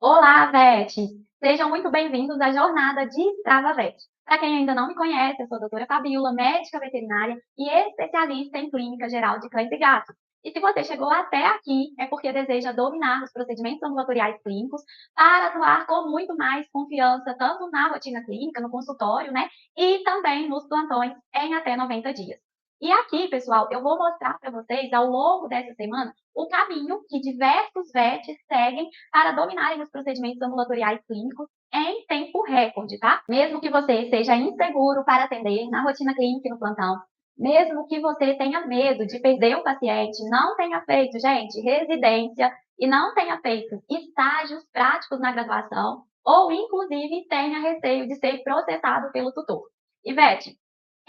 Olá, Vete! Sejam muito bem-vindos à jornada de Strava Vet. Para quem ainda não me conhece, eu sou a doutora Fabiola, médica veterinária e especialista em clínica geral de cães e gatos. E se você chegou até aqui, é porque deseja dominar os procedimentos ambulatoriais clínicos para atuar com muito mais confiança, tanto na rotina clínica, no consultório, né? E também nos plantões em até 90 dias. E aqui, pessoal, eu vou mostrar para vocês, ao longo dessa semana, o caminho que diversos vets seguem para dominarem os procedimentos ambulatoriais clínicos em tempo recorde, tá? Mesmo que você seja inseguro para atender na rotina clínica e no plantão, mesmo que você tenha medo de perder o paciente, não tenha feito, gente, residência e não tenha feito estágios práticos na graduação, ou inclusive tenha receio de ser processado pelo tutor. Ivete,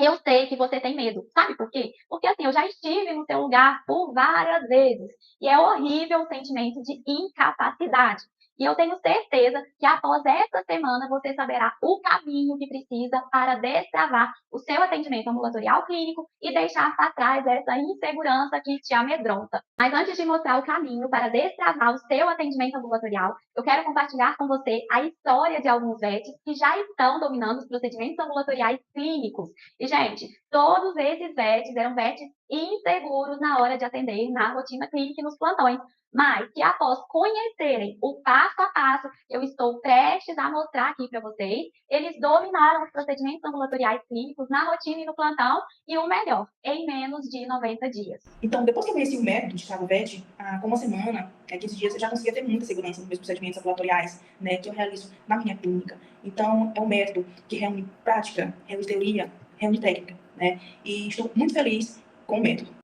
eu sei que você tem medo. Sabe por quê? Porque assim, eu já estive no seu lugar por várias vezes. E é horrível o sentimento de incapacidade. E eu tenho certeza que após essa semana você saberá o caminho que precisa para destravar o seu atendimento ambulatorial clínico e deixar para trás essa insegurança que te amedronta. Mas antes de mostrar o caminho para destravar o seu atendimento ambulatorial, eu quero compartilhar com você a história de alguns vets que já estão dominando os procedimentos ambulatoriais clínicos. E, gente, todos esses vets eram vets inseguros na hora de atender na rotina clínica e nos plantões, mas que após conhecerem o passo a passo, eu estou prestes a mostrar aqui para vocês, eles dominaram os procedimentos ambulatoriais clínicos na rotina e no plantão, e o melhor, em menos de 90 dias. Então, depois que eu conheci o método de Strava-Vet, com uma semana, 15 dias, eu já conseguia ter muita segurança nos meus procedimentos ambulatoriais, né, que eu realizo na minha clínica. Então, é um método que reúne prática, reúne teoria, reúne técnica, né, e estou muito feliz com o método.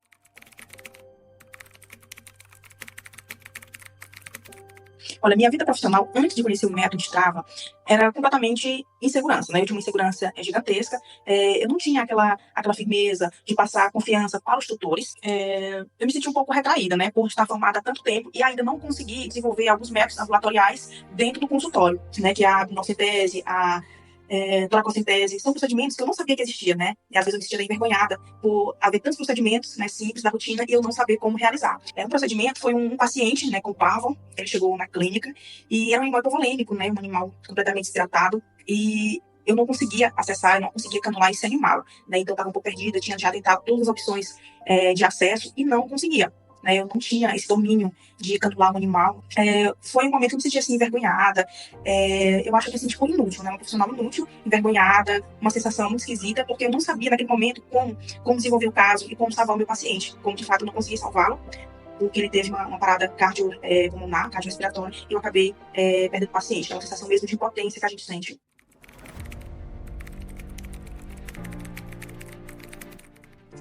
Olha, minha vida profissional, antes de conhecer o método Strava, era completamente insegurança, né? Eu tinha uma insegurança gigantesca, eu não tinha aquela firmeza de passar confiança para os tutores. Eu me senti um pouco retraída, né? Por estar formada há tanto tempo e ainda não conseguir desenvolver alguns métodos ambulatoriais dentro do consultório, né? Que é a hipnocentese, Placocentese, são procedimentos que eu não sabia que existia, né? E às vezes eu me sentia envergonhada por haver tantos procedimentos, né, simples da rotina e eu não saber como realizar. Um procedimento foi um paciente, né, com parvo, ele chegou na clínica e era um animal hipovolêmico, né, um animal completamente desidratado e eu não conseguia acessar, eu não conseguia canular esse animal, né? Então eu estava um pouco perdida, tinha já tentado todas as opções de acesso e não conseguia. Né, eu não tinha esse domínio de canular um animal. Foi um momento que eu me sentia assim, envergonhada. Eu acho que eu me senti tipo, inútil, né, uma profissional inútil, envergonhada, uma sensação muito esquisita, porque eu não sabia naquele momento como desenvolver o caso e como salvar o meu paciente, como de fato eu não conseguia salvá-lo, porque ele teve uma parada cardiopulmonar, cardiorrespiratória, e eu acabei perdendo o paciente, que é uma sensação mesmo de impotência que a gente sente.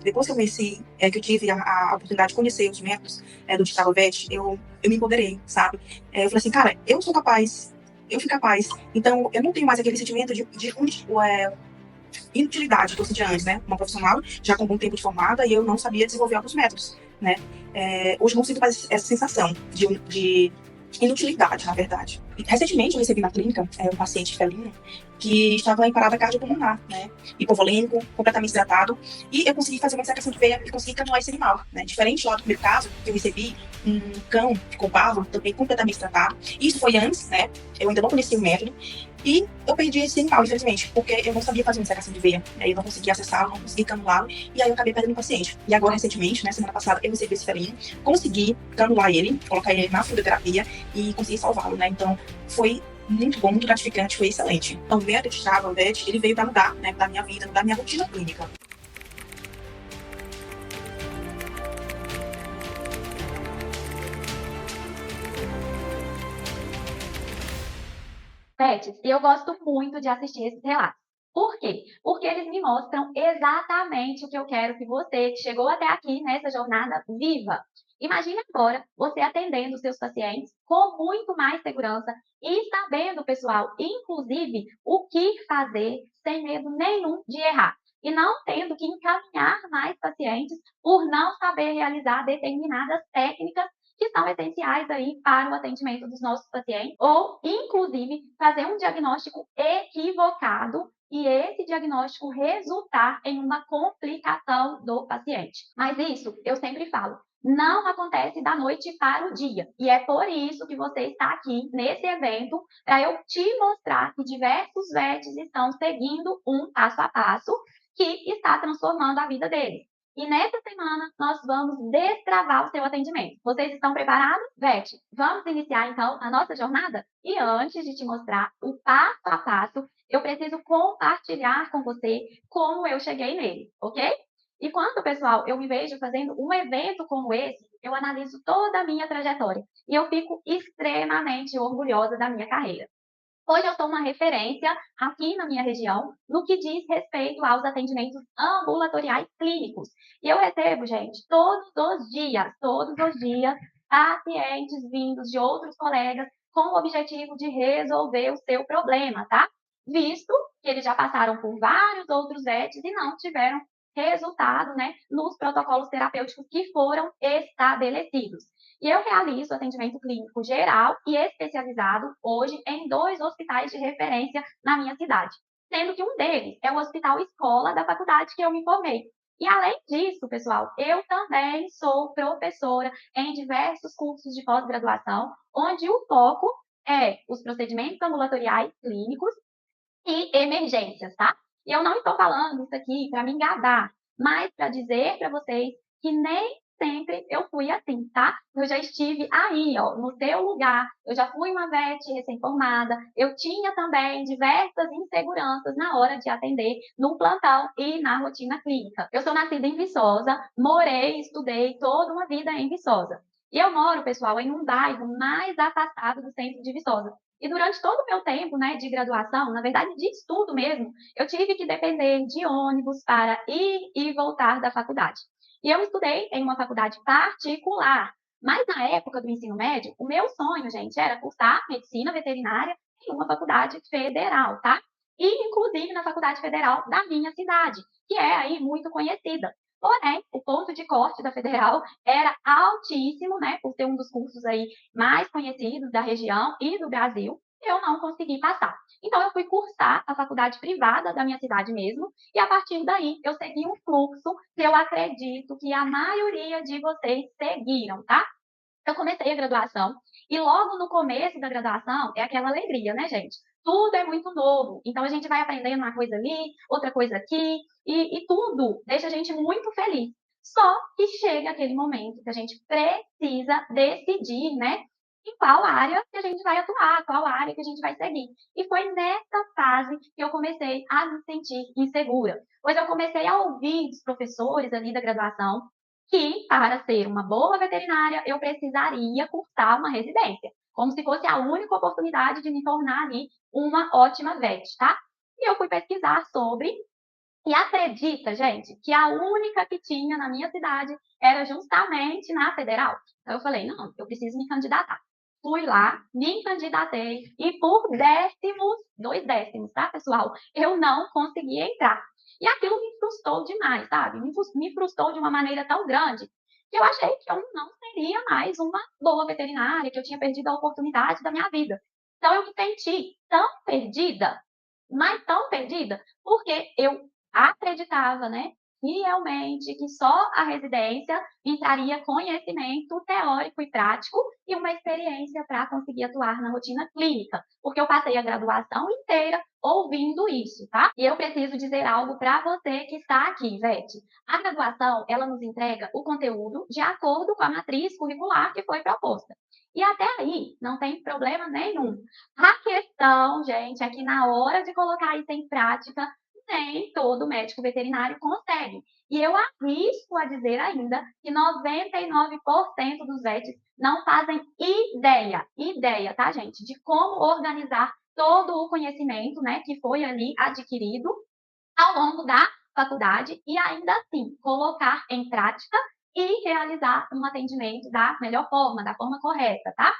Depois que eu conheci, que eu tive a oportunidade de conhecer os métodos do Strava-Vet, eu me empoderei, sabe? Eu falei assim, cara, eu sou capaz, eu fui capaz. Então, eu não tenho mais aquele sentimento de inutilidade que eu sentia antes, né? Uma profissional, já com um bom tempo de formada, e eu não sabia desenvolver alguns métodos, né? Hoje eu não sinto mais essa sensação de inutilidade, na verdade. E, recentemente eu recebi na clínica um paciente felino que estava em parada cardiopulmonar, né? Hipovolêmico, completamente hidratado, e eu consegui fazer uma dissecação de veia e consegui canular esse animal, né? Diferente lá do primeiro caso, que eu recebi um cão com parvo, também completamente tratado. Isso foi antes, né? Eu ainda não conhecia o método, e eu perdi esse animal, infelizmente, porque eu não sabia fazer uma dissecação de veia. Aí eu não conseguia acessá-lo, não conseguia canulá-lo, e aí eu acabei perdendo o paciente. E agora, recentemente, né, semana passada, eu recebi esse felino, consegui canular ele, colocar ele na fluidoterapia e consegui salvá-lo, né? Então, foi muito bom, muito gratificante, foi excelente. Então, o método de Strava-Vet, ele veio para mudar, né, da minha vida, da minha rotina clínica. Pets, e eu gosto muito de assistir esses relatos. Por quê? Porque eles me mostram exatamente o que eu quero que você, que chegou até aqui nessa jornada, viva. Imagine agora você atendendo os seus pacientes com muito mais segurança e sabendo, pessoal, inclusive, o que fazer sem medo nenhum de errar. E não tendo que encaminhar mais pacientes por não saber realizar determinadas técnicas que são essenciais aí para o atendimento dos nossos pacientes, ou inclusive fazer um diagnóstico equivocado e esse diagnóstico resultar em uma complicação do paciente. Mas isso eu sempre falo, não acontece da noite para o dia. E é por isso que você está aqui nesse evento, para eu te mostrar que diversos VETs estão seguindo um passo a passo que está transformando a vida deles. E nessa semana nós vamos destravar o seu atendimento. Vocês estão preparados? VET, vamos iniciar então a nossa jornada? E antes de te mostrar o passo a passo, eu preciso compartilhar com você como eu cheguei nele, ok? E quando, pessoal, eu me vejo fazendo um evento como esse, eu analiso toda a minha trajetória e eu fico extremamente orgulhosa da minha carreira. Hoje eu sou uma referência aqui na minha região no que diz respeito aos atendimentos ambulatoriais clínicos. E eu recebo, gente, todos os dias, pacientes vindos de outros colegas com o objetivo de resolver o seu problema, tá? Visto que eles já passaram por vários outros VETs e não tiveram resultado, né, nos protocolos terapêuticos que foram estabelecidos. E eu realizo atendimento clínico geral e especializado hoje em 2 hospitais de referência na minha cidade, sendo que um deles é o Hospital Escola da faculdade que eu me formei. E além disso, pessoal, eu também sou professora em diversos cursos de pós-graduação, onde o foco é os procedimentos ambulatoriais clínicos e emergências, tá? E eu não estou falando isso aqui para me enganar, mas para dizer para vocês que nem sempre eu fui assim, tá? Eu já estive aí, ó, no seu lugar. Eu já fui uma VET recém-formada. Eu tinha também diversas inseguranças na hora de atender no plantão e na rotina clínica. Eu sou nascida em Viçosa, morei, estudei toda uma vida em Viçosa. E eu moro, pessoal, em um bairro mais afastado do centro de Viçosa. E durante todo o meu tempo, né, de graduação, na verdade de estudo mesmo, eu tive que depender de ônibus para ir e voltar da faculdade. E eu estudei em uma faculdade particular, mas na época do ensino médio, o meu sonho, gente, era cursar medicina veterinária em uma faculdade federal, tá? E inclusive na faculdade federal da minha cidade, que é aí muito conhecida. Porém, o ponto de corte da federal era altíssimo, né, por ser um dos cursos aí mais conhecidos da região e do Brasil, eu não consegui passar. Então, eu fui cursar a faculdade privada da minha cidade mesmo, e a partir daí eu segui um fluxo que eu acredito que a maioria de vocês seguiram, tá? Eu comecei a graduação e logo no começo da graduação é aquela alegria, né, gente? Tudo é muito novo, então a gente vai aprendendo uma coisa ali, outra coisa aqui, e tudo deixa a gente muito feliz. Só que chega aquele momento que a gente precisa decidir, né, em qual área que a gente vai atuar, qual área que a gente vai seguir. E foi nessa fase que eu comecei a me sentir insegura, pois eu comecei a ouvir dos professores ali da graduação que, para ser uma boa veterinária, eu precisaria cursar uma residência, como se fosse a única oportunidade de me tornar ali uma ótima vet, tá? E eu fui pesquisar sobre, e acredita, gente, que a única que tinha na minha cidade era justamente na federal. Então eu falei, não, eu preciso me candidatar. Fui lá, me candidatei e por décimos, 2 décimos, tá, pessoal? Eu não consegui entrar. E aquilo me frustrou demais, sabe? Me frustrou de uma maneira tão grande que eu achei que eu não seria mais uma boa veterinária, que eu tinha perdido a oportunidade da minha vida. Então eu me senti tão perdida, mas tão perdida, porque eu acreditava, né, fielmente que só a residência me traria conhecimento teórico e prático e uma experiência para conseguir atuar na rotina clínica, porque eu passei a graduação inteira ouvindo isso, tá? E eu preciso dizer algo para você que está aqui, Vete. A graduação, ela nos entrega o conteúdo de acordo com a matriz curricular que foi proposta. E até aí não tem problema nenhum. A questão, gente, é que na hora de colocar isso em prática, nem todo médico veterinário consegue. E eu arrisco a dizer ainda que 99% dos vets não fazem ideia, tá, gente, de como organizar todo o conhecimento, né, que foi ali adquirido ao longo da faculdade e ainda assim colocar em prática e realizar um atendimento da melhor forma, da forma correta, tá?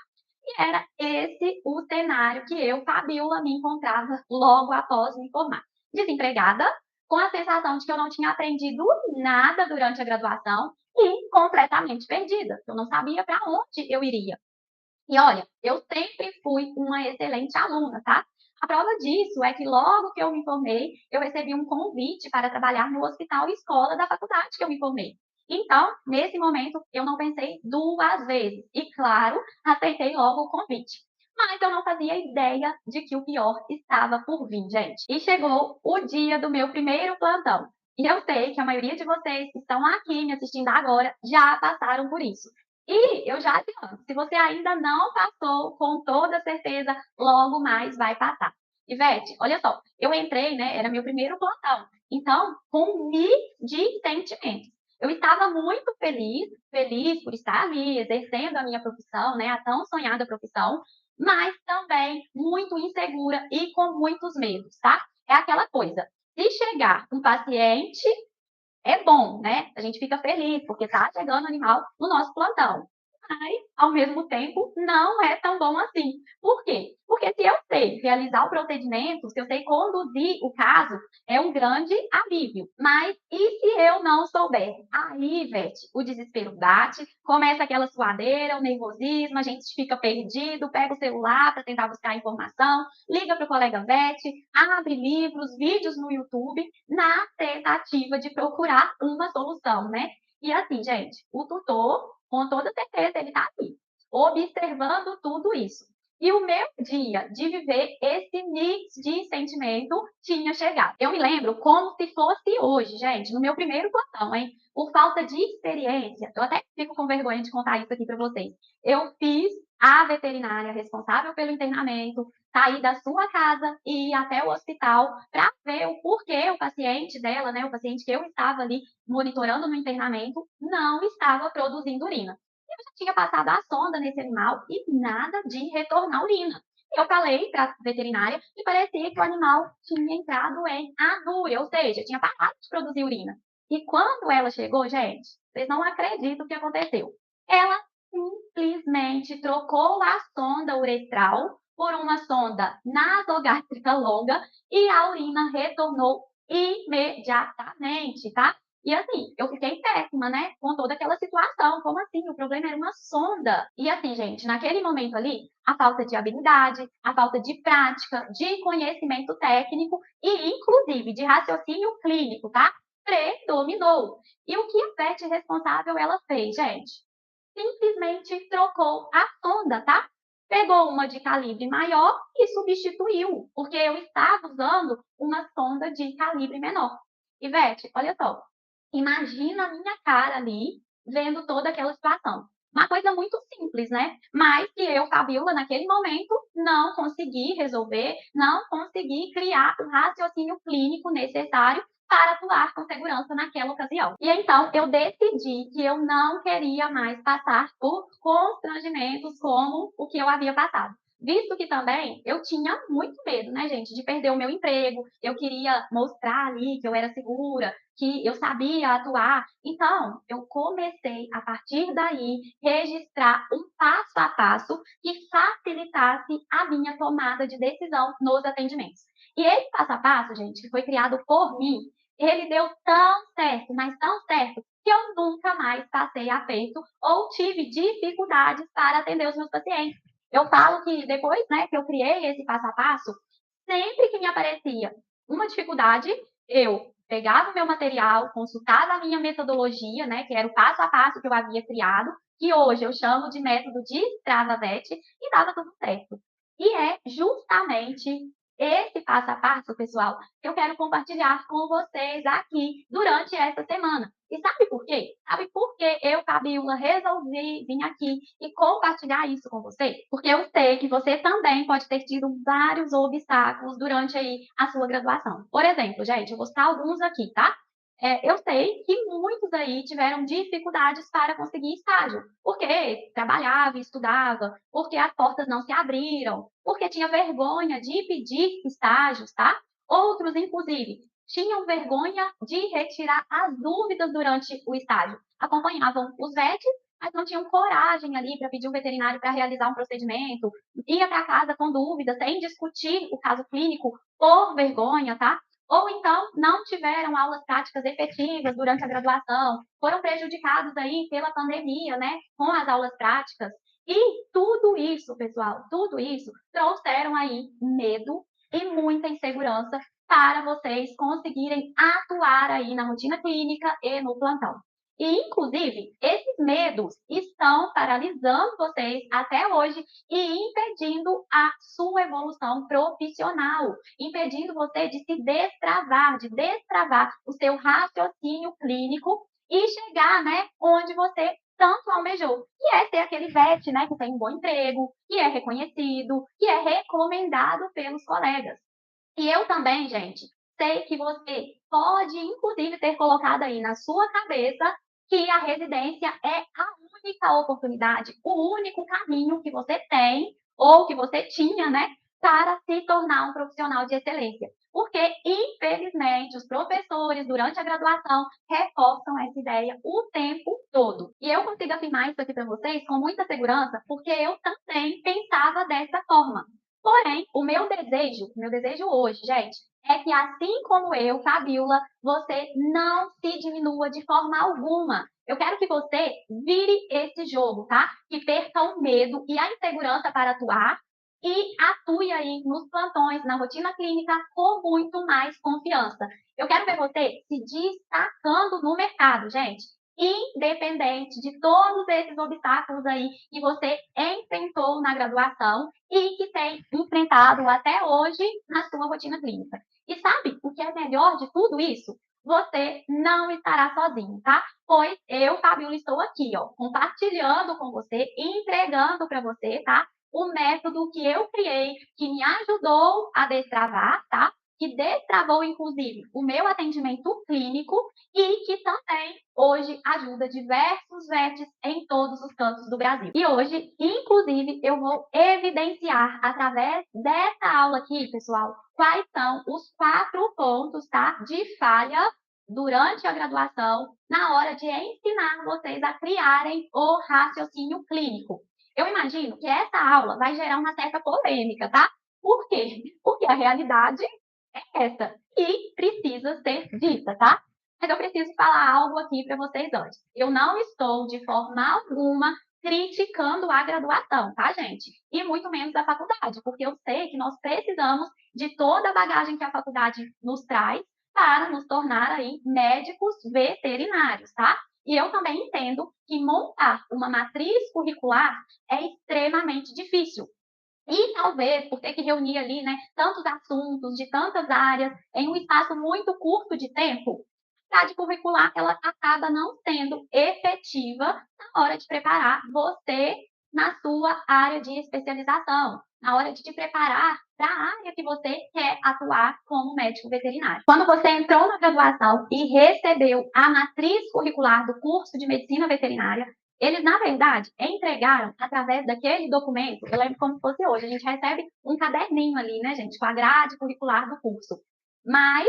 E era esse o cenário que eu, Fabiola, me encontrava logo após me formar. Desempregada, com a sensação de que eu não tinha aprendido nada durante a graduação e completamente perdida. Eu não sabia para onde eu iria. E olha, eu sempre fui uma excelente aluna, tá? A prova disso é que logo que eu me formei, eu recebi um convite para trabalhar no hospital escola da faculdade que eu me formei. Então, nesse momento, eu não pensei 2 vezes e, claro, aceitei logo o convite. Mas eu não fazia ideia de que o pior estava por vir, gente. E chegou o dia do meu primeiro plantão. E eu sei que a maioria de vocês que estão aqui me assistindo agora já passaram por isso. E eu já adianto, se você ainda não passou, com toda certeza, logo mais vai passar. Ivete, olha só, eu entrei, né? Era meu primeiro plantão. Então, com de sentimentos. Eu estava muito feliz, feliz por estar ali exercendo a minha profissão, né, a tão sonhada profissão, mas também muito insegura e com muitos medos, tá? É aquela coisa, se chegar um paciente é bom, né? A gente fica feliz porque tá chegando animal no nosso plantão. Mas, ao mesmo tempo, não é tão bom assim. Por quê? Porque se eu sei realizar o procedimento, se eu sei conduzir o caso, é um grande alívio. Mas e se eu não souber? Aí, Vete, o desespero bate, começa aquela suadeira, o nervosismo, a gente fica perdido, pega o celular para tentar buscar informação, liga para o colega Vete, abre livros, vídeos no YouTube, na tentativa de procurar uma solução, né? E assim, gente, o tutor, com toda certeza, ele está aqui, observando tudo isso. E o meu dia de viver esse mix de sentimento tinha chegado. Eu me lembro como se fosse hoje, gente, no meu primeiro plantão, hein? Por falta de experiência, eu até fico com vergonha de contar isso aqui para vocês. Eu fiz a veterinária responsável pelo internamento sair da sua casa e ir até o hospital para ver o porquê o paciente dela, né, o paciente que eu estava ali monitorando no internamento, não estava produzindo urina. Eu já tinha passado a sonda nesse animal e nada de retornar urina. Eu falei para a veterinária e parecia que o animal tinha entrado em anúria, ou seja, tinha parado de produzir urina. E quando ela chegou, gente, vocês não acreditam o que aconteceu. Ela simplesmente trocou a sonda uretral por uma sonda nasogástrica longa e a urina retornou imediatamente, tá? E assim, eu fiquei péssima, né? Com toda aquela situação. Como assim? O problema era uma sonda. E assim, gente, naquele momento ali, a falta de habilidade, a falta de prática, de conhecimento técnico e, inclusive, de raciocínio clínico, tá? Predominou. E o que a PET responsável ela fez, gente? Simplesmente trocou a sonda, tá? Pegou uma de calibre maior e substituiu, porque eu estava usando uma sonda de calibre menor. Ivete, olha só, imagina a minha cara ali, vendo toda aquela situação. Uma coisa muito simples, né? Mas que eu, Fabiola, naquele momento, não consegui resolver, não consegui criar o raciocínio clínico necessário para atuar com segurança naquela ocasião. E então eu decidi que eu não queria mais passar por constrangimentos como o que eu havia passado. Visto que também eu tinha muito medo, né, gente, de perder o meu emprego. Eu queria mostrar ali que eu era segura, que eu sabia atuar. Então, eu comecei a partir daí registrar um passo a passo que facilitasse a minha tomada de decisão nos atendimentos. E esse passo a passo, gente, que foi criado por mim, ele deu tão certo, mas tão certo, que eu nunca mais passei aperto ou tive dificuldades para atender os meus pacientes. Eu falo que depois, né, que eu criei esse passo a passo, sempre que me aparecia uma dificuldade, eu pegava o meu material, consultava a minha metodologia, né, que era o passo a passo que eu havia criado, que hoje eu chamo de método de Travavet, e dava tudo certo. E é justamente esse passo a passo, pessoal, que eu quero compartilhar com vocês aqui durante essa semana. E sabe por quê? Sabe por que eu, Fabiola, resolvi vir aqui e compartilhar isso com você? Porque eu sei que você também pode ter tido vários obstáculos durante aí a sua graduação. Por exemplo, gente, eu vou citar alguns aqui, tá? Eu sei que muitos aí tiveram dificuldades para conseguir estágio, porque trabalhava e estudava, porque as portas não se abriram, porque tinha vergonha de pedir estágios, tá? Outros, inclusive, tinham vergonha de retirar as dúvidas durante o estágio. Acompanhavam os VETs, mas não tinham coragem ali para pedir um veterinário para realizar um procedimento, ia para casa com dúvidas, sem discutir o caso clínico por vergonha, tá? Ou então não tiveram aulas práticas efetivas durante a graduação, foram prejudicados aí pela pandemia, né, com as aulas práticas. E tudo isso, pessoal, tudo isso trouxeram aí medo e muita insegurança para vocês conseguirem atuar aí na rotina clínica e no plantão. E, inclusive, esses medos estão paralisando vocês até hoje e impedindo a sua evolução profissional, impedindo você de se destravar, de destravar o seu raciocínio clínico e chegar, né, onde você tanto almejou, que é ser aquele vet, né, que tem um bom emprego, que é reconhecido, que é recomendado pelos colegas. E eu também, gente, sei que você pode, inclusive, ter colocado aí na sua cabeça que a residência é a única oportunidade, o único caminho que você tem ou que você tinha, né, para se tornar um profissional de excelência. Porque, infelizmente, os professores, durante a graduação, reforçam essa ideia o tempo todo. E eu consigo afirmar isso aqui para vocês com muita segurança, porque eu também pensava dessa forma. Porém, o meu desejo hoje, gente, é que assim como eu, Fabiola, você não se diminua de forma alguma. Eu quero que você vire esse jogo, tá? Que perca o medo e a insegurança para atuar e atue aí nos plantões, na rotina clínica, com muito mais confiança. Eu quero ver você se destacando no mercado, gente, independente de todos esses obstáculos aí que você enfrentou na graduação e que tem enfrentado até hoje na sua rotina clínica. E sabe o que é melhor de tudo isso? Você não estará sozinho, tá? Pois eu, Fabiola, estou aqui, ó, compartilhando com você, entregando para você, tá? O método que eu criei, que me ajudou a destravar, tá? Que destravou, inclusive, o meu atendimento clínico e que também hoje ajuda diversos VETs em todos os cantos do Brasil. E hoje, inclusive, eu vou evidenciar através dessa aula aqui, pessoal, quais são os 4 pontos, tá, de falha durante a graduação na hora de ensinar vocês a criarem o raciocínio clínico. Eu imagino que essa aula vai gerar uma certa polêmica, tá? Por quê? Porque a realidade é essa e precisa ser dita, tá? Mas eu preciso falar algo aqui para vocês antes. Eu não estou de forma alguma criticando a graduação, tá, gente? E muito menos a faculdade, porque eu sei que nós precisamos de toda a bagagem que a faculdade nos traz para nos tornar aí médicos veterinários, tá? E eu também entendo que montar uma matriz curricular é extremamente difícil. E talvez por ter que reunir ali, né, tantos assuntos de tantas áreas em um espaço muito curto de tempo, a grade curricular ela acaba não sendo efetiva na hora de preparar você na sua área de especialização, na hora de te preparar para a área que você quer atuar como médico veterinário. Quando você entrou na graduação e recebeu a matriz curricular do curso de medicina veterinária, eles, na verdade, entregaram através daquele documento, eu lembro como se fosse hoje, a gente recebe um caderninho ali, né, gente, com a grade curricular do curso. Mas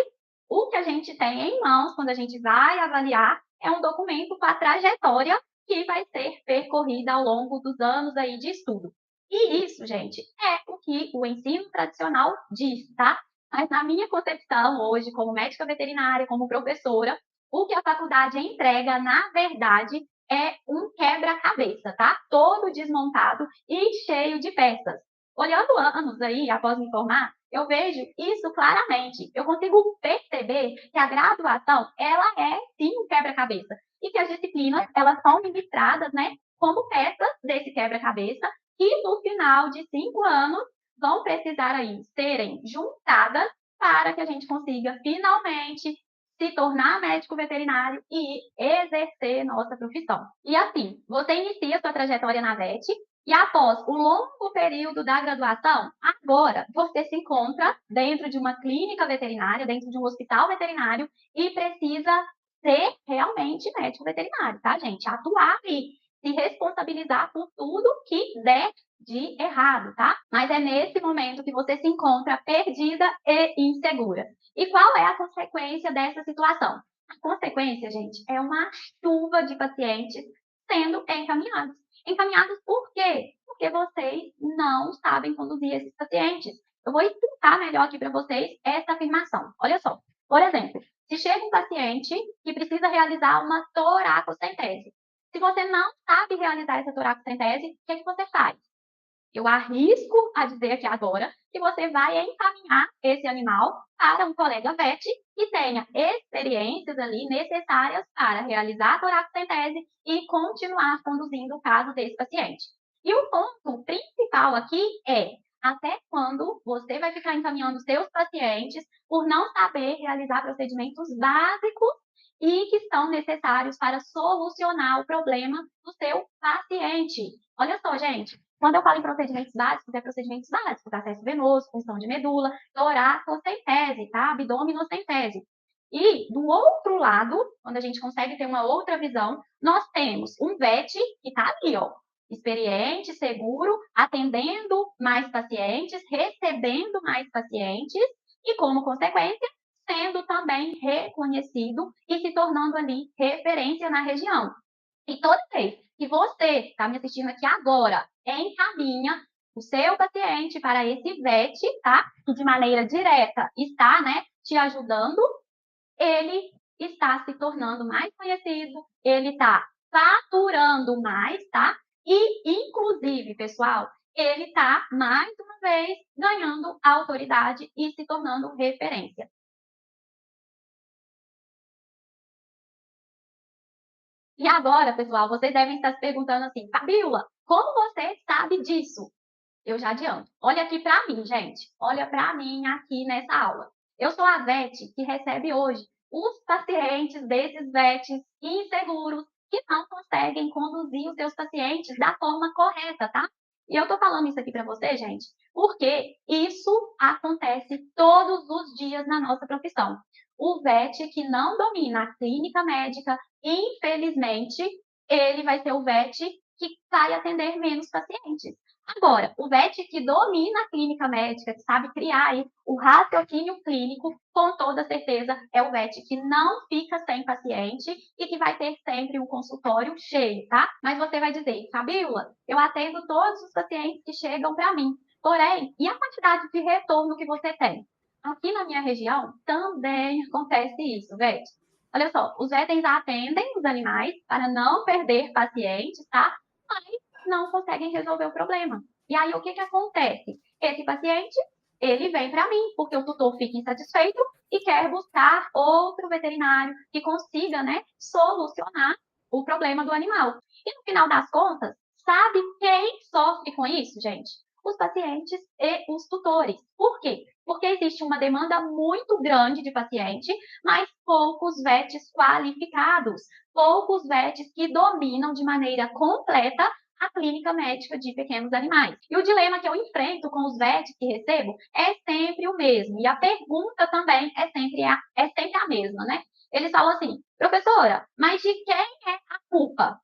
o que a gente tem em mãos, quando a gente vai avaliar, é um documento com a trajetória que vai ser percorrida ao longo dos anos aí de estudo. E isso, gente, é o que o ensino tradicional diz, tá? Mas na minha concepção hoje, como médica veterinária, como professora, o que a faculdade entrega, na verdade, é um quebra-cabeça, tá? Todo desmontado e cheio de peças. Olhando anos aí, após me formar, eu vejo isso claramente. Eu consigo perceber que a graduação, ela é sim um quebra-cabeça. E que as disciplinas, elas são ministradas, né, como peças desse quebra-cabeça, que no final de 5 anos vão precisar aí serem juntadas para que a gente consiga finalmente se tornar médico veterinário e exercer nossa profissão. E assim, você inicia sua trajetória na VET e após o longo período da graduação, agora você se encontra dentro de uma clínica veterinária, dentro de um hospital veterinário e precisa ser realmente médico veterinário, tá, gente? Atuar e se responsabilizar por tudo que der de errado, tá? Mas é nesse momento que você se encontra perdida e insegura. E qual é a consequência dessa situação? A consequência, gente, é uma chuva de pacientes sendo encaminhados. Encaminhados por quê? Porque vocês não sabem conduzir esses pacientes. Eu vou explicar melhor aqui para vocês essa afirmação. Olha só. Por exemplo, se chega um paciente que precisa realizar uma toracocentese. Se você não sabe realizar essa toracocentese, o que você faz? Eu arrisco a dizer aqui agora que você vai encaminhar esse animal para um colega vet que tenha experiências ali necessárias para realizar a toracocentese e continuar conduzindo o caso desse paciente. E o ponto principal aqui é até quando você vai ficar encaminhando seus pacientes por não saber realizar procedimentos básicos e que são necessários para solucionar o problema do seu paciente. Olha só, gente, quando eu falo em procedimentos básicos, é procedimentos básicos, acesso venoso, punção de medula, toracocentese, tá? Abdominocentese. E do outro lado, quando a gente consegue ter uma outra visão, nós temos um VET que está ali, ó, experiente, seguro, atendendo mais pacientes, recebendo mais pacientes e, como consequência, sendo também reconhecido e se tornando ali referência na região. E toda vez que você está me assistindo aqui agora, encaminha o seu paciente para esse VET, tá? Que de maneira direta está, né, te ajudando, ele está se tornando mais conhecido, ele está faturando mais, tá? E, inclusive, pessoal, ele está, mais uma vez, ganhando autoridade e se tornando referência. E agora, pessoal, vocês devem estar se perguntando assim, Fabiola, como você sabe disso? Eu já adianto. Olha aqui para mim, gente. Olha para mim aqui nessa aula. Eu sou a VET que recebe hoje os pacientes desses VETs inseguros que não conseguem conduzir os seus pacientes da forma correta, tá? E eu tô falando isso aqui para você, gente, porque isso acontece todos os dias na nossa profissão. O VET que não domina a clínica médica, infelizmente, ele vai ser o VET que vai atender menos pacientes. Agora, o VET que domina a clínica médica, que sabe criar aí o raciocínio clínico, com toda certeza é o VET que não fica sem paciente e que vai ter sempre um consultório cheio, tá? Mas você vai dizer, Fabiola, eu atendo todos os pacientes que chegam para mim, porém, e a quantidade de retorno que você tem? Aqui na minha região também acontece isso, VET. Olha só, os VETs atendem os animais para não perder pacientes, tá? Mas não conseguem resolver o problema. E aí, o que acontece? Esse paciente, ele vem para mim, porque o tutor fica insatisfeito e quer buscar outro veterinário que consiga, né, solucionar o problema do animal. E no final das contas, sabe quem sofre com isso, gente? Os pacientes e os tutores. Por quê? Porque existe uma demanda muito grande de paciente, mas poucos VETs qualificados, poucos VETs que dominam de maneira completa a clínica médica de pequenos animais. E o dilema que eu enfrento com os VETs que recebo é sempre o mesmo. E a pergunta também é sempre a mesma, né? Eles falam assim, professora, mas de quem é a culpa?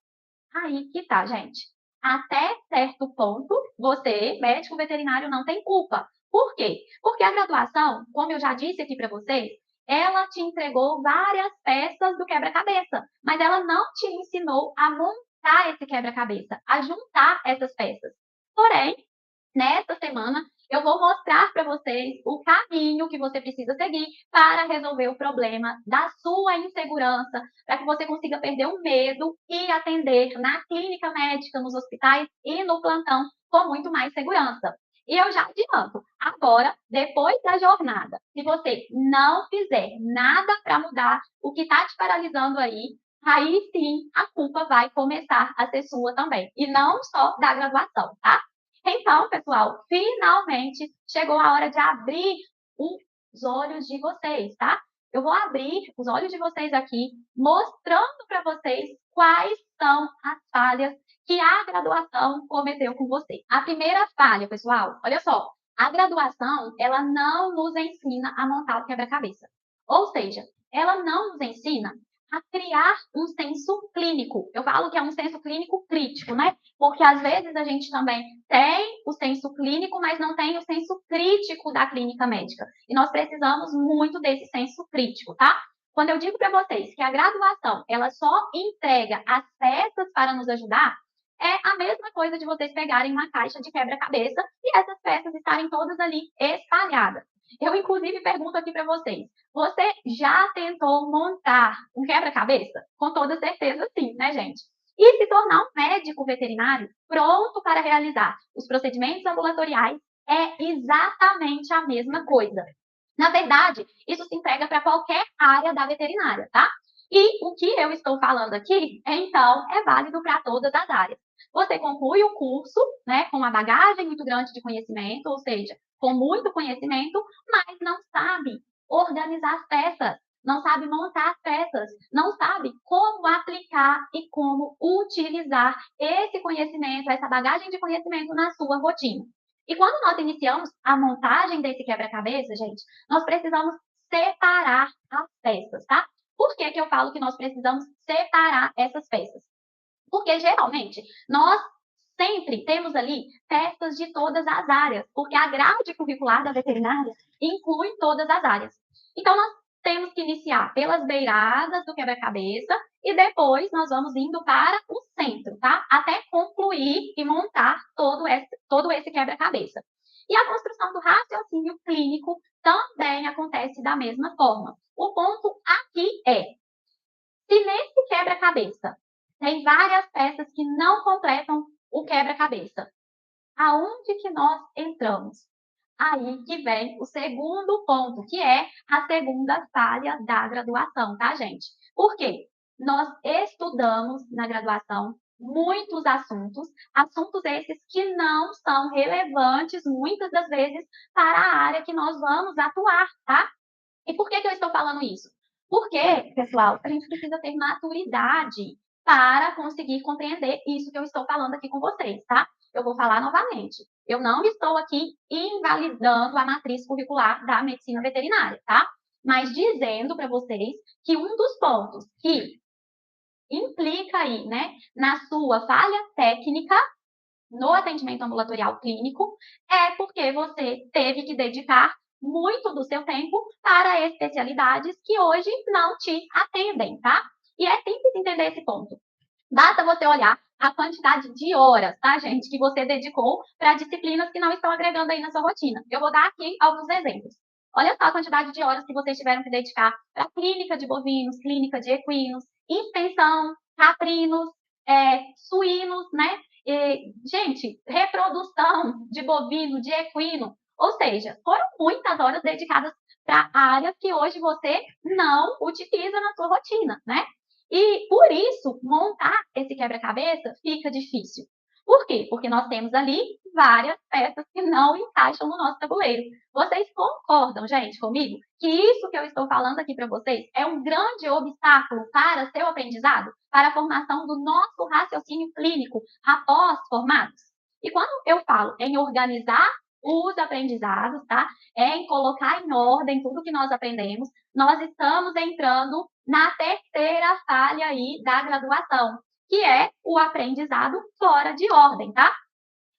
Aí que tá, gente. Até certo ponto, você, médico veterinário, não tem culpa. Por quê? Porque a graduação, como eu já disse aqui para vocês, ela te entregou várias peças do quebra-cabeça, mas ela não te ensinou a montar esse quebra-cabeça, a juntar essas peças. Porém, nessa semana, eu vou mostrar para vocês o caminho que você precisa seguir para resolver o problema da sua insegurança, para que você consiga perder o medo e atender na clínica médica, nos hospitais e no plantão com muito mais segurança. E eu já adianto, agora, depois da jornada, se você não fizer nada para mudar o que está te paralisando aí sim a culpa vai começar a ser sua também. E não só da graduação, tá? Então, pessoal, finalmente chegou a hora de abrir os olhos de vocês, tá? Eu vou abrir os olhos de vocês aqui, mostrando para vocês quais são as falhas que a graduação cometeu com você. A primeira falha, pessoal, olha só, a graduação, ela não nos ensina a montar o quebra-cabeça. Ou seja, ela não nos ensina a criar um senso clínico. Eu falo que é um senso clínico crítico, né? Porque às vezes a gente também tem o senso clínico, mas não tem o senso crítico da clínica médica. E nós precisamos muito desse senso crítico, tá? Quando eu digo para vocês que a graduação, ela só entrega as peças para nos ajudar, é a mesma coisa de vocês pegarem uma caixa de quebra-cabeça e essas peças estarem todas ali espalhadas. Eu, inclusive, pergunto aqui para vocês: você já tentou montar um quebra-cabeça? Com toda certeza, sim, né, gente? E se tornar um médico veterinário pronto para realizar os procedimentos ambulatoriais é exatamente a mesma coisa. Na verdade, isso se emprega para qualquer área da veterinária, tá? E o que eu estou falando aqui, então, é válido para todas as áreas. Você conclui o curso, né, com uma bagagem muito grande de conhecimento, ou seja, com muito conhecimento, mas não sabe organizar as peças, não sabe montar as peças, não sabe como aplicar e como utilizar esse conhecimento, essa bagagem de conhecimento na sua rotina. E quando nós iniciamos a montagem desse quebra-cabeça, gente, nós precisamos separar as peças, tá? Por que eu falo que nós precisamos separar essas peças? Porque geralmente nós sempre temos ali peças de todas as áreas, porque a grade curricular da veterinária inclui todas as áreas. Então nós temos que iniciar pelas beiradas do quebra-cabeça e depois nós vamos indo para o centro, tá? Até concluir e montar todo esse quebra-cabeça. E a construção do raciocínio clínico também acontece da mesma forma. O ponto aqui é, se nesse quebra-cabeça tem várias peças que não completam o quebra-cabeça, aonde que nós entramos? Aí que vem o segundo ponto, que é a segunda falha da graduação, tá, gente? Por quê? Nós estudamos na graduação muitos assuntos, assuntos esses que não são relevantes muitas das vezes para a área que nós vamos atuar, tá? E por que eu estou falando isso? Porque, pessoal, a gente precisa ter maturidade para conseguir compreender isso que eu estou falando aqui com vocês, tá? Eu vou falar novamente. Eu não estou aqui invalidando a matriz curricular da medicina veterinária, tá? Mas dizendo para vocês que um dos pontos que implica aí, né, na sua falha técnica no atendimento ambulatorial clínico é porque você teve que dedicar muito do seu tempo para especialidades que hoje não te atendem, tá? E é simples entender esse ponto. Basta você olhar a quantidade de horas, tá, gente, que você dedicou para disciplinas que não estão agregando aí na sua rotina. Eu vou dar aqui alguns exemplos. Olha só a quantidade de horas que vocês tiveram que dedicar para clínica de bovinos, clínica de equinos, inspeção, caprinos, suínos, né? E, gente, reprodução de bovino, de equino. Ou seja, foram muitas horas dedicadas para áreas que hoje você não utiliza na sua rotina, né? E por isso, montar esse quebra-cabeça fica difícil. Por quê? Porque nós temos ali várias peças que não encaixam no nosso tabuleiro. Vocês concordam, gente, comigo? Que isso que eu estou falando aqui para vocês é um grande obstáculo para seu aprendizado, para a formação do nosso raciocínio clínico após formados? E quando eu falo em organizar os aprendizados, tá? Em colocar em ordem tudo que nós aprendemos, nós estamos entrando na terceira falha aí da graduação, que é o aprendizado fora de ordem, tá?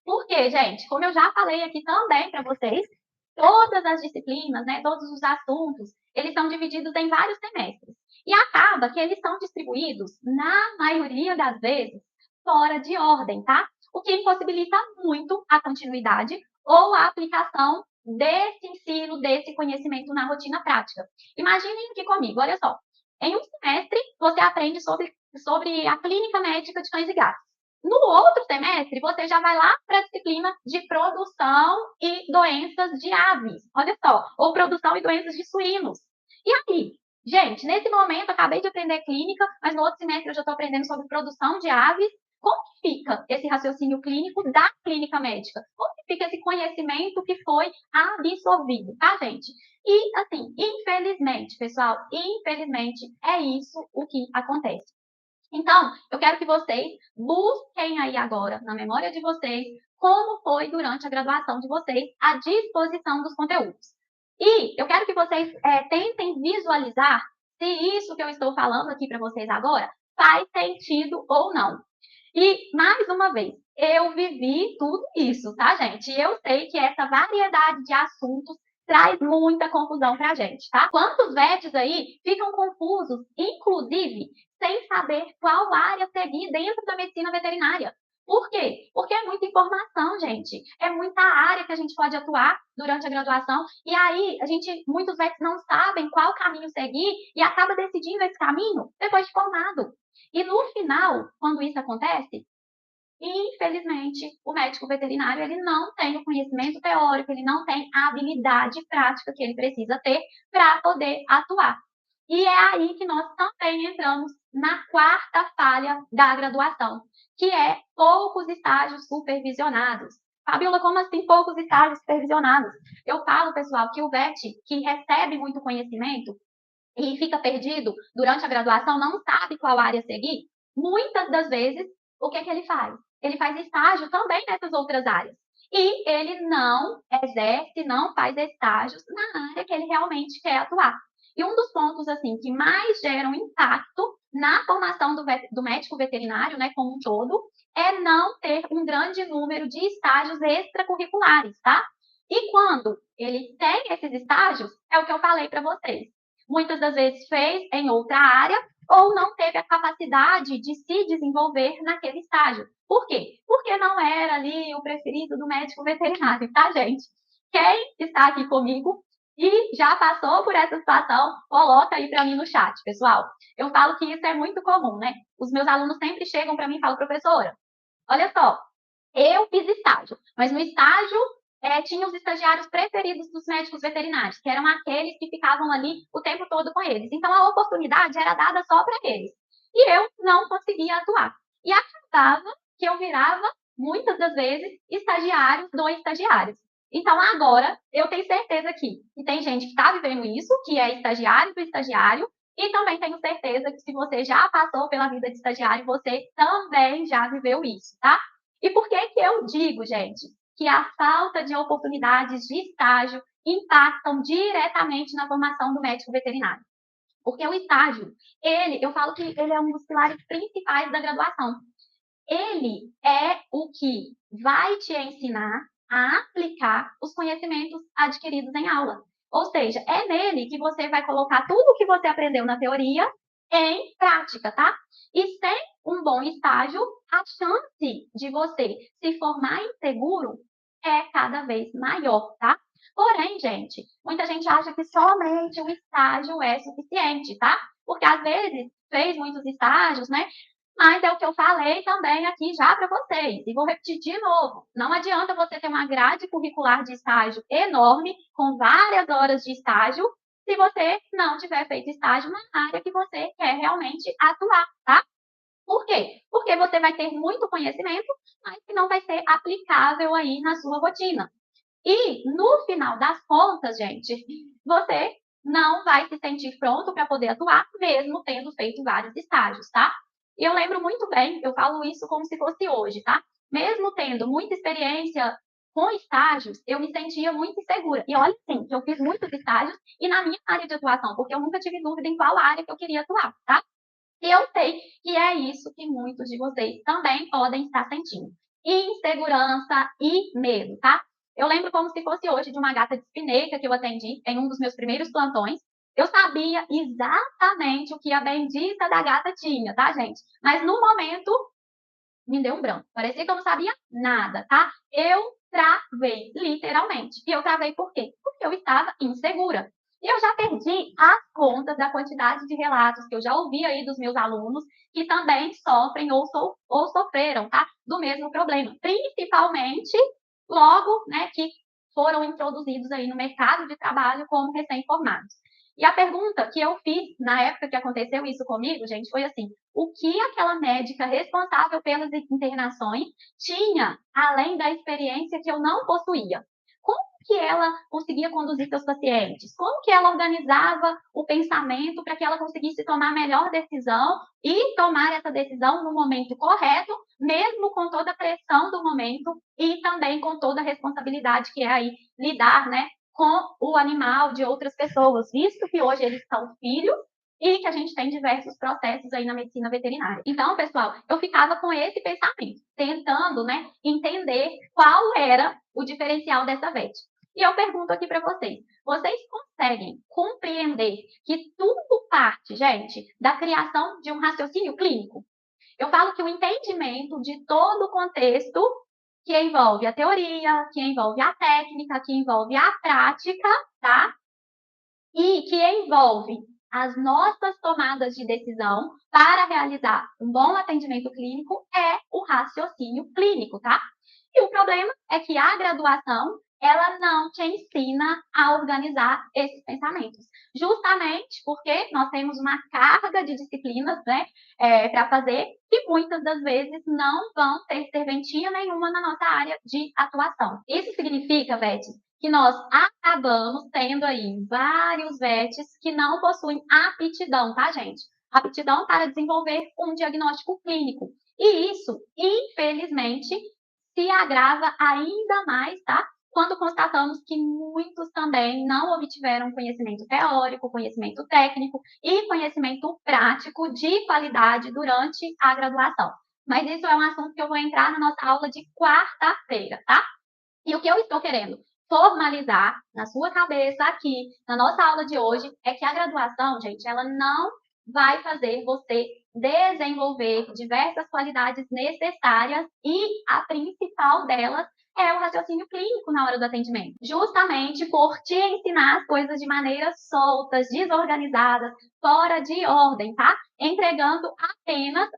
Porque, gente, como eu já falei aqui também para vocês, todas as disciplinas, né, todos os assuntos, eles são divididos em vários semestres. E acaba que eles são distribuídos, na maioria das vezes, fora de ordem, tá? O que impossibilita muito a continuidade ou a aplicação desse ensino, desse conhecimento na rotina prática. Imaginem aqui comigo, olha só. Em um semestre, você aprende sobre a clínica médica de cães e gatos. No outro semestre, você já vai lá para a disciplina de produção e doenças de aves. Olha só, ou produção e doenças de suínos. E aí, gente, nesse momento, acabei de aprender clínica, mas no outro semestre eu já estou aprendendo sobre produção de aves. Como que fica esse raciocínio clínico da clínica médica? Como que fica esse conhecimento que foi absorvido, tá, gente? E, assim, infelizmente, pessoal, infelizmente, é isso o que acontece. Então, eu quero que vocês busquem aí agora, na memória de vocês, como foi durante a graduação de vocês a disposição dos conteúdos. E eu quero que vocês tentem visualizar se isso que eu estou falando aqui para vocês agora faz sentido ou não. E, mais uma vez, eu vivi tudo isso, tá, gente? E eu sei que essa variedade de assuntos traz muita confusão pra gente, tá? Quantos vets aí ficam confusos, inclusive, sem saber qual área seguir dentro da medicina veterinária? Por quê? Porque é muita informação, gente. É muita área que a gente pode atuar durante a graduação. E aí, muitos vets não sabem qual caminho seguir e acaba decidindo esse caminho depois de formado. E no final, quando isso acontece, E, infelizmente, o médico veterinário ele não tem o conhecimento teórico, ele não tem a habilidade prática que ele precisa ter para poder atuar. E é aí que nós também entramos na quarta falha da graduação, que é poucos estágios supervisionados. Fabiola, como assim poucos estágios supervisionados? Eu falo, pessoal, que o VET, que recebe muito conhecimento e fica perdido durante a graduação, não sabe qual área seguir, muitas das vezes, o que ele faz? Ele faz estágio também nessas outras áreas. E ele não exerce, não faz estágios na área que ele realmente quer atuar. E um dos pontos assim que mais geram impacto na formação do médico veterinário, né, como um todo, é não ter um grande número de estágios extracurriculares, tá? E quando ele tem esses estágios, é o que eu falei para vocês. Muitas das vezes fez em outra área ou não teve a capacidade de se desenvolver naquele estágio. Por quê? Porque não era ali o preferido do médico veterinário, tá, gente? Quem está aqui comigo e já passou por essa situação, coloca aí para mim no chat, pessoal. Eu falo que isso é muito comum, né? Os meus alunos sempre chegam para mim e falam, professora, olha só, eu fiz estágio, mas no estágio tinha os estagiários preferidos dos médicos veterinários, que eram aqueles que ficavam ali o tempo todo com eles. Então a oportunidade era dada só para eles. E eu não conseguia atuar. E acabava que eu virava, muitas das vezes, estagiários do estagiários. Então agora eu tenho certeza que tem gente que está vivendo isso, que é estagiário do estagiário, e também tenho certeza que se você já passou pela vida de estagiário, você também já viveu isso, tá? E por que que eu digo, gente, que a falta de oportunidades de estágio impactam diretamente na formação do médico veterinário? Porque o estágio, eu falo que ele é um dos pilares principais da graduação. Ele é o que vai te ensinar a aplicar os conhecimentos adquiridos em aula. Ou seja, é nele que você vai colocar tudo o que você aprendeu na teoria em prática, tá? E sem um bom estágio, a chance de você se formar inseguro é cada vez maior, tá? Porém, gente, muita gente acha que somente o estágio é suficiente, tá? Porque às vezes fez muitos estágios, né? Mas é o que eu falei também aqui já para vocês, e vou repetir de novo. Não adianta você ter uma grade curricular de estágio enorme, com várias horas de estágio, se você não tiver feito estágio na área que você quer realmente atuar, tá? Por quê? Porque você vai ter muito conhecimento, mas que não vai ser aplicável aí na sua rotina. E no final das contas, gente, você não vai se sentir pronto para poder atuar, mesmo tendo feito vários estágios, tá? E eu lembro muito bem, eu falo isso como se fosse hoje, tá? Mesmo tendo muita experiência com estágios, eu me sentia muito insegura. E olha, sim, que eu fiz muitos estágios e na minha área de atuação, porque eu nunca tive dúvida em qual área que eu queria atuar, tá? E eu sei que é isso que muitos de vocês também podem estar sentindo. Insegurança e medo, tá? Eu lembro como se fosse hoje de uma gata de espineica que eu atendi em um dos meus primeiros plantões. Eu sabia exatamente o que a bendita da gata tinha, tá, gente? Mas no momento me deu um branco. Parecia que eu não sabia nada, tá? Eu travei, literalmente. E eu travei por quê? Porque eu estava insegura. E eu já perdi as contas da quantidade de relatos que eu já ouvi aí dos meus alunos que também sofrem ou sofreram, tá? Do mesmo problema. Principalmente logo, né, que foram introduzidos aí no mercado de trabalho como recém-formados. E a pergunta que eu fiz na época que aconteceu isso comigo, gente, foi assim: o que aquela médica responsável pelas internações tinha, além da experiência que eu não possuía? Como que ela conseguia conduzir seus pacientes? Como que ela organizava o pensamento para que ela conseguisse tomar a melhor decisão e tomar essa decisão no momento correto, mesmo com toda a pressão do momento e também com toda a responsabilidade que é aí lidar, né, com o animal de outras pessoas, visto que hoje eles são filhos e que a gente tem diversos processos aí na medicina veterinária. Então, pessoal, eu ficava com esse pensamento, tentando, né, entender qual era o diferencial dessa VET. E eu pergunto aqui para vocês conseguem compreender que tudo parte, gente, da criação de um raciocínio clínico? Eu falo que o entendimento de todo o contexto que envolve a teoria, que envolve a técnica, que envolve a prática, tá? E que envolve as nossas tomadas de decisão para realizar um bom atendimento clínico é o raciocínio clínico, tá? E o problema é que a graduação, ela não te ensina a organizar esses pensamentos. Justamente porque nós temos uma carga de disciplinas, né, para fazer, que muitas das vezes não vão ter serventia nenhuma na nossa área de atuação. Isso significa, Vete, que nós acabamos tendo aí vários VETs que não possuem aptidão, tá, gente? Aptidão para desenvolver um diagnóstico clínico. E isso, infelizmente, se agrava ainda mais, tá? Quando constatamos que muitos também não obtiveram conhecimento teórico, conhecimento técnico e conhecimento prático de qualidade durante a graduação. Mas isso é um assunto que eu vou entrar na nossa aula de quarta-feira, tá? E o que eu estou querendo formalizar na sua cabeça aqui, na nossa aula de hoje, é que a graduação, gente, ela não vai fazer você desenvolver diversas qualidades necessárias e a principal delas é o raciocínio clínico na hora do atendimento. Justamente por te ensinar as coisas de maneiras soltas, desorganizadas, fora de ordem, tá? Entregando apenas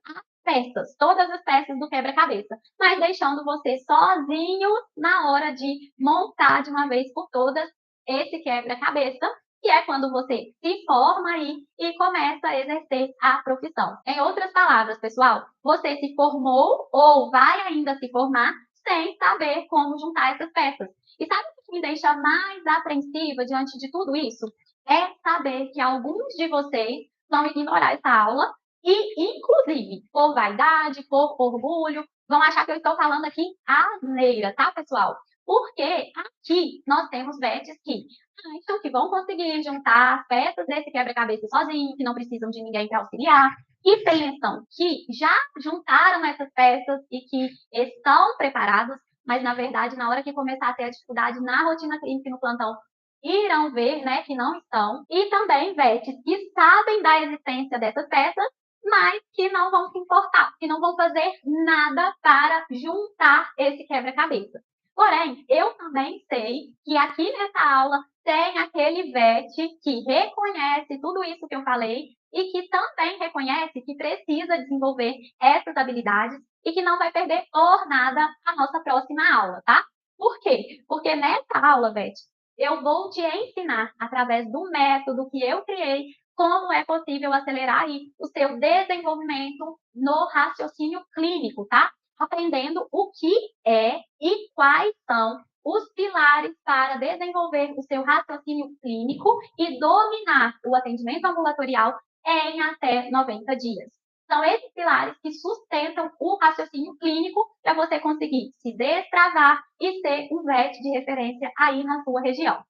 peças, todas as peças do quebra-cabeça, mas deixando você sozinho na hora de montar de uma vez por todas esse quebra-cabeça, que é quando você se forma aí e começa a exercer a profissão. Em outras palavras, pessoal, você se formou ou vai ainda se formar sem saber como juntar essas peças. E sabe o que me deixa mais apreensiva diante de tudo isso? É saber que alguns de vocês vão ignorar essa aula e, inclusive, por vaidade, por orgulho, vão achar que eu estou falando aqui asneira, tá, pessoal? Porque aqui nós temos VETs que acham que vão conseguir juntar as peças desse quebra-cabeça sozinho, que não precisam de ninguém para auxiliar, e pensam que já juntaram essas peças e que estão preparados, mas na verdade, na hora que começar a ter a dificuldade na rotina clínica e no plantão, irão ver, né, que não estão. E também VETs que sabem da existência dessas peças, mas que não vão se importar, que não vão fazer nada para juntar esse quebra-cabeça. Porém, eu também sei que aqui nessa aula tem aquele VET que reconhece tudo isso que eu falei e que também reconhece que precisa desenvolver essas habilidades e que não vai perder por nada a nossa próxima aula, tá? Por quê? Porque nessa aula, VET, eu vou te ensinar, através do método que eu criei, como é possível acelerar aí o seu desenvolvimento no raciocínio clínico, tá? Aprendendo o que é e quais são os pilares para desenvolver o seu raciocínio clínico e dominar o atendimento ambulatorial em até 90 dias. São esses pilares que sustentam o raciocínio clínico para você conseguir se destravar e ser um VET de referência aí na sua região.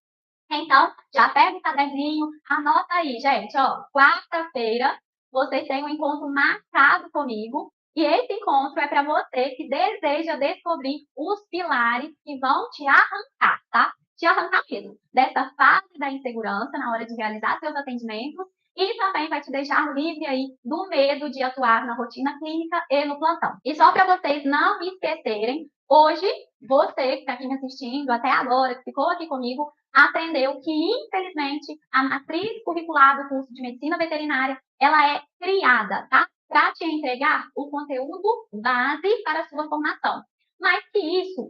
Então, já pega o caderninho, anota aí, gente, ó, quarta-feira vocês têm um encontro marcado comigo e esse encontro é para você que deseja descobrir os pilares que vão te arrancar, tá? Te arrancar mesmo dessa fase da insegurança na hora de realizar seus atendimentos e também vai te deixar livre aí do medo de atuar na rotina clínica e no plantão. E só para vocês não esquecerem, hoje você que está aqui me assistindo até agora, que ficou aqui comigo, aprendeu que, infelizmente, a matriz curricular do curso de medicina veterinária, ela é criada, tá? Para te entregar o conteúdo base para a sua formação. Mas que isso,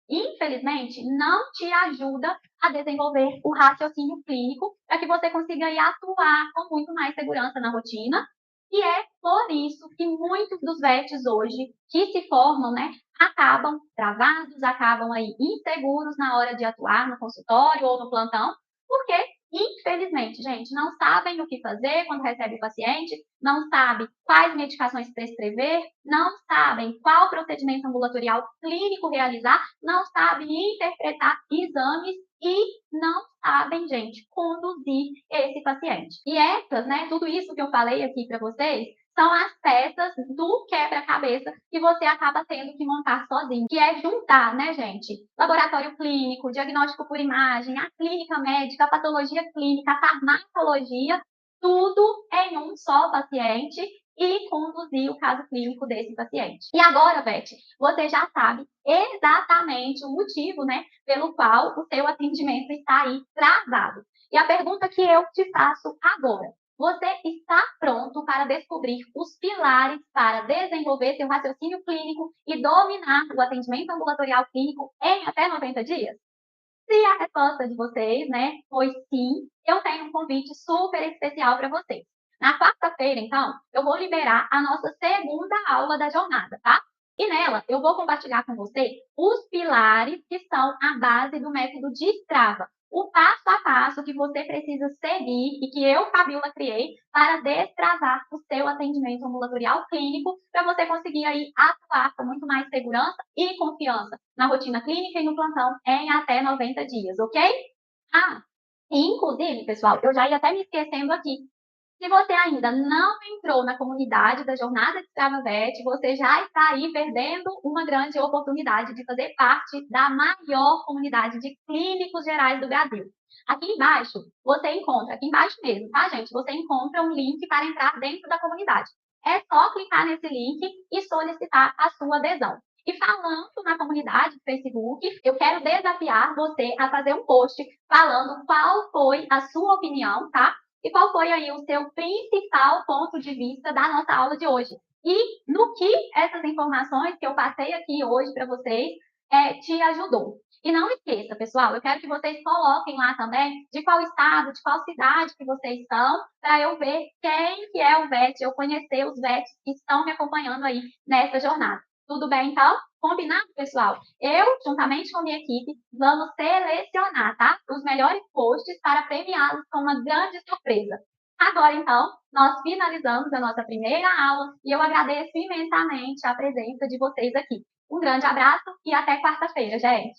infelizmente, não te ajuda a desenvolver o raciocínio clínico para que você consiga aí atuar com muito mais segurança na rotina. E é por isso que muitos dos VETs hoje que se formam, né, acabam travados, acabam aí inseguros na hora de atuar no consultório ou no plantão, porque, infelizmente, gente, não sabem o que fazer quando recebe o paciente, não sabem quais medicações prescrever, não sabem qual procedimento ambulatorial clínico realizar, não sabem interpretar exames e não sabem, gente, conduzir esse paciente. E essas, né, tudo isso que eu falei aqui para vocês, são as peças do quebra-cabeça que você acaba tendo que montar sozinho, que é juntar, né, gente? Laboratório clínico, diagnóstico por imagem, a clínica médica, a patologia clínica, a farmacologia, tudo em um só paciente e conduzir o caso clínico desse paciente. E agora, Beth, você já sabe exatamente o motivo, né, pelo qual o seu atendimento está aí travado. E a pergunta que eu te faço agora: Você está pronto para descobrir os pilares para desenvolver seu raciocínio clínico e dominar o atendimento ambulatorial clínico em até 90 dias? Se a resposta de vocês, né, foi sim, eu tenho um convite super especial para vocês. Na quarta-feira, então, eu vou liberar a nossa segunda aula da jornada, tá? E nela eu vou compartilhar com você os pilares que são a base do método de Strava, o passo a passo que você precisa seguir e que eu, Fabiola, criei para destravar o seu atendimento ambulatorial clínico, para você conseguir aí atuar com muito mais segurança e confiança na rotina clínica e no plantão em até 90 dias, ok? Ah, e inclusive, pessoal, eu já ia até me esquecendo aqui. Se você ainda não entrou na comunidade da Jornada de Strava Vet, você já está aí perdendo uma grande oportunidade de fazer parte da maior comunidade de clínicos gerais do Brasil. Aqui embaixo, você encontra, aqui embaixo mesmo, tá, gente? Você encontra um link para entrar dentro da comunidade. É só clicar nesse link e solicitar a sua adesão. E falando na comunidade do Facebook, eu quero desafiar você a fazer um post falando qual foi a sua opinião, tá? E qual foi aí o seu principal ponto de vista da nossa aula de hoje? E no que essas informações que eu passei aqui hoje para vocês te ajudou. E não esqueça, pessoal, eu quero que vocês coloquem lá também de qual estado, de qual cidade que vocês estão, para eu ver quem que é o VET, eu conhecer os VETs que estão me acompanhando aí nessa jornada. Tudo bem, então? Combinado, pessoal? Eu, juntamente com a minha equipe, vamos selecionar, tá? Os melhores posts para premiá-los com uma grande surpresa. Agora, então, nós finalizamos a nossa primeira aula e eu agradeço imensamente a presença de vocês aqui. Um grande abraço e até quarta-feira, gente!